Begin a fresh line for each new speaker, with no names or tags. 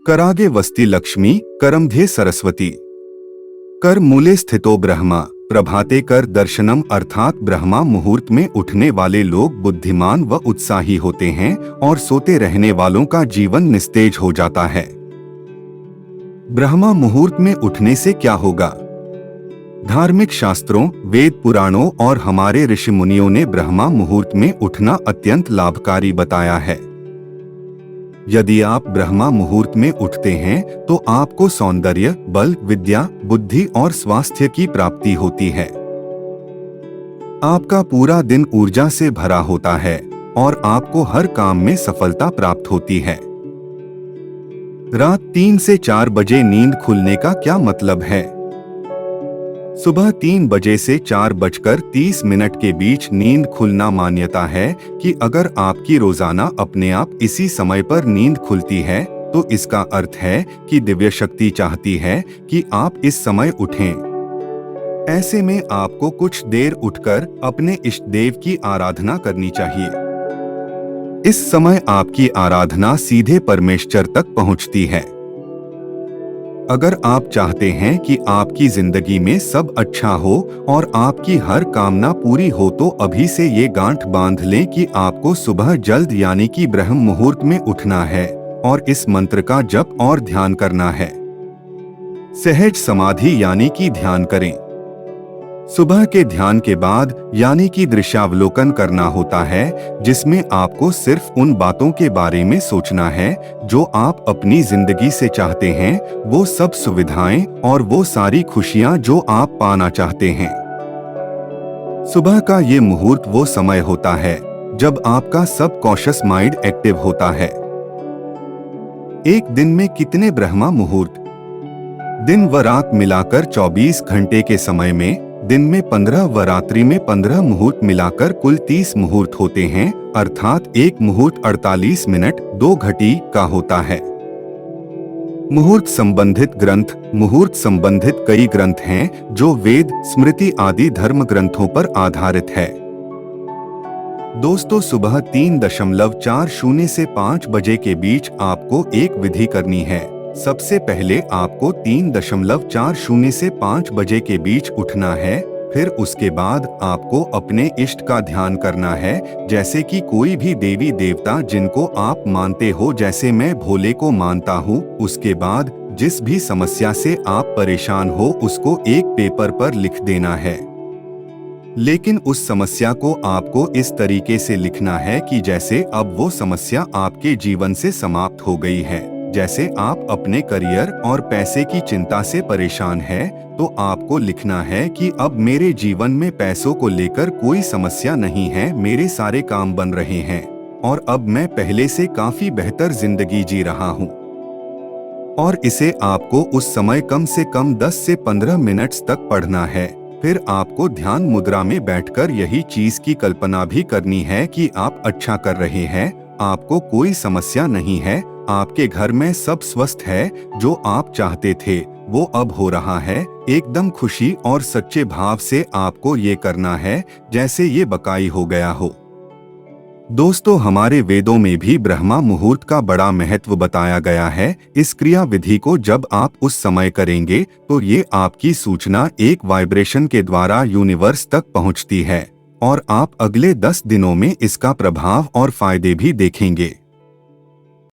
करागे वस्ति लक्ष्मी करमध्ये सरस्वती। कर मूले स्थितो ब्रह्मा प्रभाते कर दर्शनम अर्थात ब्रह्मा मुहूर्त में उठने वाले लोग बुद्धिमान व उत्साही होते हैं और सोते रहने वालों का जीवन निस्तेज हो जाता है। ब्रह्मा मुहूर्त में उठने से क्या होगा? धार्मिक शास्त्रों, वेद पुराणों और हमारे ऋषि मुनियों ने ब्रह्मा मुहूर्त में उठना अत्यंत लाभकारी बताया है। यदि आप ब्रह्मा मुहूर्त में उठते हैं तो आपको सौंदर्य, बल, विद्या, बुद्धि और स्वास्थ्य की प्राप्ति होती है। आपका पूरा दिन ऊर्जा से भरा होता है और आपको हर काम में सफलता प्राप्त होती है। रात 3 से 4 बजे नींद खुलने का क्या मतलब है? सुबह 3 बजे से 4:30 के बीच नींद खुलना मान्यता है कि अगर आपकी रोजाना अपने आप इसी समय पर नींद खुलती है तो इसका अर्थ है कि दिव्य शक्ति चाहती है कि आप इस समय उठें। ऐसे में आपको कुछ देर उठकर अपने इष्ट देव की आराधना करनी चाहिए। इस समय आपकी आराधना सीधे परमेश्वर तक पहुंचती है। अगर आप चाहते हैं कि आपकी जिंदगी में सब अच्छा हो और आपकी हर कामना पूरी हो तो अभी से ये गांठ बांध लें कि आपको सुबह जल्द यानी कि ब्रह्म मुहूर्त में उठना है और इस मंत्र का जप और ध्यान करना है। सहज समाधि यानी कि ध्यान करें। सुबह के ध्यान के बाद यानी कि दृश्यावलोकन करना होता है, जिसमें आपको सिर्फ उन बातों के बारे में सोचना है जो आप अपनी जिंदगी से चाहते हैं, वो सब सुविधाएं और वो सारी खुशियां जो आप पाना चाहते हैं। सुबह का ये मुहूर्त वो समय होता है जब आपका सबकॉन्शियस माइंड एक्टिव होता है। एक दिन में कितने ब्रह्मा मुहूर्त? दिन व रात मिलाकर 24 घंटे के समय में दिन में 15 व रात्रि में 15 मुहूर्त मिलाकर कुल 30 मुहूर्त होते हैं, अर्थात एक मुहूर्त 48 मिनट 2 घटी का होता है। मुहूर्त संबंधित ग्रंथ। मुहूर्त संबंधित कई ग्रंथ हैं जो वेद, स्मृति आदि धर्म ग्रंथों पर आधारित है। दोस्तों, सुबह 3:40 से 5 बजे के बीच आपको एक विधि करनी है। सबसे पहले आपको 3:40 से 5 बजे के बीच उठना है। फिर उसके बाद आपको अपने इष्ट का ध्यान करना है, जैसे कि कोई भी देवी देवता जिनको आप मानते हो, जैसे मैं भोले को मानता हूँ। उसके बाद जिस भी समस्या से आप परेशान हो उसको एक पेपर पर लिख देना है। लेकिन उस समस्या को आपको इस तरीके से लिखना है कि जैसे अब वो समस्या आपके जीवन से समाप्त हो गई है। जैसे आप अपने करियर और पैसे की चिंता से परेशान हैं, तो आपको लिखना है कि अब मेरे जीवन में पैसों को लेकर कोई समस्या नहीं है, मेरे सारे काम बन रहे हैं और अब मैं पहले से काफी बेहतर जिंदगी जी रहा हूँ। और इसे आपको उस समय कम से कम 10 से 15 मिनट तक पढ़ना है। फिर आपको ध्यान मुद्रा में बैठकर यही चीज की कल्पना भी करनी है कि आप अच्छा कर रहे हैं, आपको कोई समस्या नहीं है, आपके घर में सब स्वस्थ है, जो आप चाहते थे वो अब हो रहा है। एकदम खुशी और सच्चे भाव से आपको ये करना है जैसे ये बकाई हो गया हो। दोस्तों, हमारे वेदों में भी ब्रह्मा मुहूर्त का बड़ा महत्व बताया गया है। इस क्रिया विधि को जब आप उस समय करेंगे तो ये आपकी सूचना एक वाइब्रेशन के द्वारा यूनिवर्स तक पहुंचती है और आप अगले 10 दिनों में इसका प्रभाव और फायदे भी देखेंगे।